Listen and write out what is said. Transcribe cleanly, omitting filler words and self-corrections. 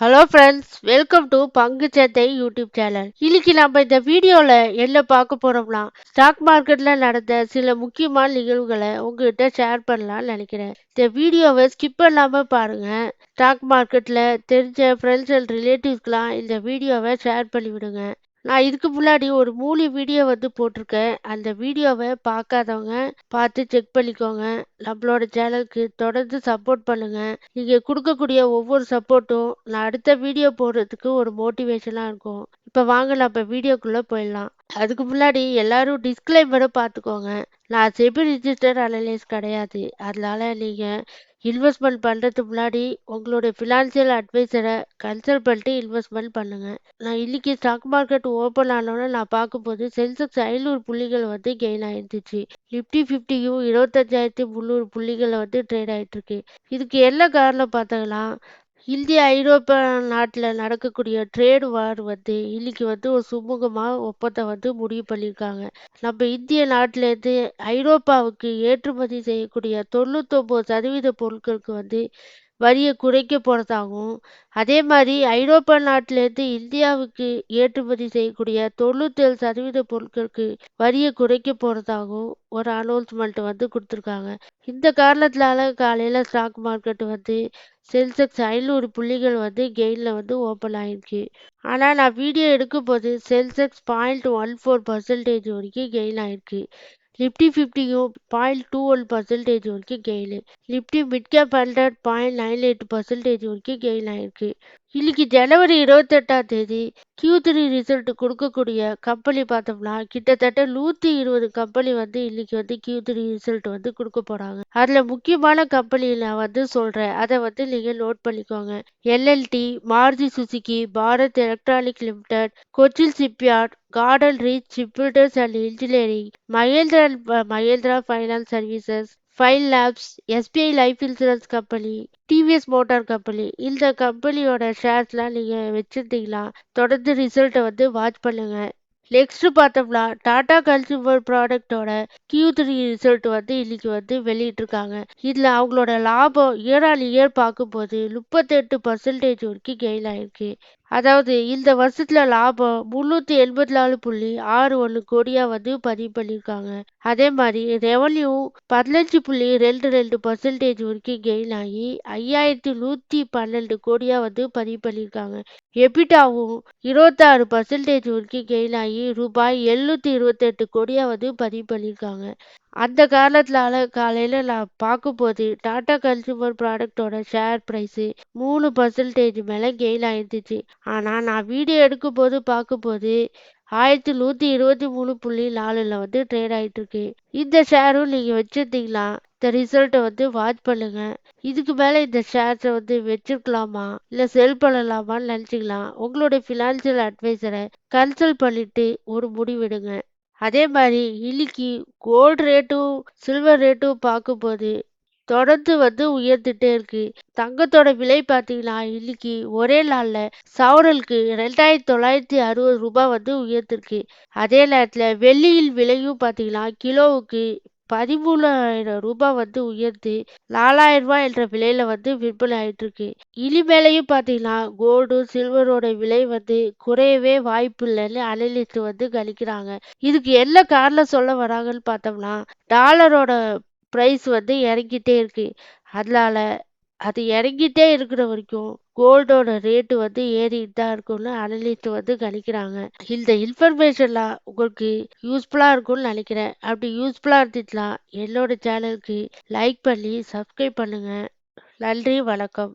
Hello friends, welcome to பங்குச்சந்தை YouTube channel. இன்னைக்கு நம்ம இந்த வீடியோல என்ன பார்க்க போறோம்னா, ஸ்டாக் மார்க்கெட்ல நடந்த சில முக்கியமான நிகழ்வுகளை உங்ககிட்ட ஷேர் பண்ணலாம்னு நினைக்கிறேன். இந்த வீடியோவை ஸ்கிப் பண்ணாம பாருங்க. ஸ்டாக் மார்க்கெட்ல தெரிஞ்ச ஃப்ரெண்ட்ஸ் அண்ட் ரிலேட்டிவ்ஸ்க்குலாம் இந்த வீடியோவை ஷேர் பண்ணி விடுங்க. நான் இதுக்கு முன்னாடி ஒரு 3 வீடியோ போட்டிருக்கேன். அந்த வீடியோவை பார்க்காதவங்க பார்த்து செக் பண்ணிக்கோங்க. நம்மளோட சேனலுக்கு தொடர்ந்து சப்போர்ட் பண்ணுங்க. நீங்க கொடுக்கக்கூடிய ஒவ்வொரு சப்போர்ட்டும் நான் அடுத்த வீடியோ போடுறதுக்கு ஒரு மோட்டிவேஷனா இருக்கும். இப்ப வாங்க நம்ம வீடியோக்குள்ள போயிடலாம். அதுக்கு முன்னாடி எல்லாரும் டிஸ்க்ளைமரை பார்த்துக்கோங்க. நான் செபி ரிஜிஸ்டர் அனலைஸ் கிடையாது. அதனால நீங்க இன்வெஸ்ட்மெண்ட் பண்றதுக்கு முன்னாடி உங்களுடைய ஃபினான்சியல் அட்வைசரை கன்சல்ட் பண்ணிட்டு இன்வெஸ்ட்மெண்ட் பண்ணுங்க. நான் இன்னைக்கு ஸ்டாக் மார்க்கெட் ஓப்பன் ஆனோன்னு நான் பார்க்கும்போது சென்செக்ஸ் 500 புள்ளிகள் கெயின் ஆயிருந்துச்சு. நிஃப்டி 50யும் 25,300 புள்ளிகள் ட்ரேட் ஆயிட்டு இருக்கு. இதுக்கு என்ன காரணம் பார்த்தீங்கன்னா, இந்தியா ஐரோப்பா நாட்டில் நடக்கக்கூடிய ட்ரேட் வார் இன்னைக்கு ஒரு சுமூகமா ஒப்பந்தம் முடிவு பண்ணியிருக்காங்க. நம்ம இந்திய நாட்டிலேருந்து ஐரோப்பாவுக்கு ஏற்றுமதி செய்யக்கூடிய 99% பொருட்களுக்கு வரியை குறைக்க போறதாகவும், அதே மாதிரி ஐரோப்பா நாட்டிலேருந்து இந்தியாவுக்கு ஏற்றுமதி செய்யக்கூடிய 97% பொருட்களுக்கு வரியை குறைக்க போறதாகவும் ஒரு அனௌன்ஸ்மெண்ட் கொடுத்துருக்காங்க. இந்த காரணத்தினால காலையில ஸ்டாக் மார்க்கெட் சென்செக்ஸ் 500 புள்ளிகள் கெயின்ல ஓப்பன் ஆயிருக்கு. ஆனா நான் வீடியோ எடுக்கும்போது சென்செக்ஸ் 0.14% வரைக்கும் கெயின் ஆயிருக்கு. நிஃப்டி 50யும் 0.21% வரைக்கும் கெயின். நிஃப்டி மிட் கேப் 100 0.98% வரைக்கும் கெயின் ஆயிருக்கு. இன்னைக்கு ஜனவரி 28ஆம் தேதி Q3 ரிசல்ட் கொடுக்கக்கூடிய கம்பெனி பார்த்தோம்னா கிட்டத்தட்ட 120 கம்பெனி இன்னைக்கு Q3 ரிசல்ட் கொடுக்க போறாங்க. அதுல முக்கியமான கம்பெனி நான் சொல்றேன். அதை நீங்க நோட் பண்ணிக்கோங்க. LLT, Maruti Suzuki, Bharat Electronic Limited, Cochin Shipyard, Garden Reach Shipbuilders and Engineering, Mahindra Finance Services, file labs, SBI Life Insurance Company, TVS Motor Company. இந்த கம்பெனியோட ஷேர்ஸ்லாம் நீங்க வச்சிருந்தீங்களா தொடர்ந்து ரிசல்ட்டை வாட்ச் பண்ணுங்க. நெக்ஸ்ட் பார்த்தோம்னா டாடா கன்சூமர் ப்ராடக்டோட Q3 ரிசல்ட் இன்னைக்கு வெளியிட்டிருக்காங்க. இதுல அவங்களோட லாபம் இயர் ஆன் இயர் பார்க்கும்போது 38% வரைக்கும் கெயின் ஆயிருக்கு. அதாவது இந்த வருஷத்துல லாபம் 384.61 கோடியா பதிவு பண்ணியிருக்காங்க. அதே மாதிரி ரெவன்யூ 15.22% வரைக்கும் கெயின் ஆகி 5,112 கோடியா பதிவு பண்ணியிருக்காங்க. எபிட்டாவும் 26% வரைக்கும் கெயின் ஆகி ரூபாய் 728 கோடியா பதிவு பண்ணியிருக்காங்க. அந்த காரணத்தினால காலையில நான் பார்க்கும்போது டாடா கன்சூமர் ப்ராடக்டோட ஷேர் பிரைஸ் 3% மேல கெயின் ஆயிருந்துச்சு. ஆனா நான் வீடியோ எடுக்கும்போது பார்க்கும்போது 1123.4ல ட்ரேட் ஆயிட்டு இருக்கு. இந்த ஷேரும் நீங்க வச்சிருந்தீங்களா இந்த ரிசல்ட்டை வாட்ச் பண்ணுங்க. இதுக்கு மேல இந்த ஷேர்ஸை வச்சிருக்கலாமா இல்ல செல் பண்ணலாமான்னு நினைச்சீங்களா உங்களுடைய ஃபினான்சியல் அட்வைசரை கன்சல்ட் பண்ணிட்டு ஒரு முடிவெடுங்க. அதே மாதிரி இன்னைக்கு கோல்டு ரேட்டும் சில்வர் ரேட்டும் பார்க்கும்போது தொடர்ந்து உயர்ந்துட்டே இருக்கு. தங்கத்தோட விலை பார்த்தீங்கன்னா இன்னைக்கு ஒரே நாள்ல சவரலுக்கு 2,960 ரூபாய் உயர்ந்திருக்கு. அதே நேரத்துல வெள்ளியின் விலையும் பார்த்தீங்கன்னா கிலோவுக்கு 13,000 ரூபாய் உயர்ந்து 4,000 ரூபாய் என்ற விலையில விற்பனை ஆயிட்டு இருக்கு. இனிமேலையும் பார்த்தீங்கன்னா கோல்டும் சில்வரோட விலை குறையவே வாய்ப்பு இல்லைன்னு அனலிஸ்ட் கணிக்கிறாங்க. இதுக்கு என்ன காரணம் சொல்ல வராங்கன்னு பார்த்தோம்னா டாலரோட பிரைஸ் இறங்கிட்டே இருக்கு. அதனால அது இறங்கிட்டே இருக்கிற வரைக்கும் கோல்டோட ரேட்டு ஏறிட்டு தான் இருக்கும்னு அனலிஸ்ட் கணிக்கிறாங்க. இந்த இன்ஃபர்மேஷன்லாம் உங்களுக்கு யூஸ்ஃபுல்லா இருக்கும்னு நினைக்கிறேன். அப்படி யூஸ்ஃபுல்லா இருந்துச்சுன்னா என்னோட சேனலுக்கு லைக் பண்ணி சப்ஸ்கிரைப் பண்ணுங்க. நன்றி, வணக்கம்.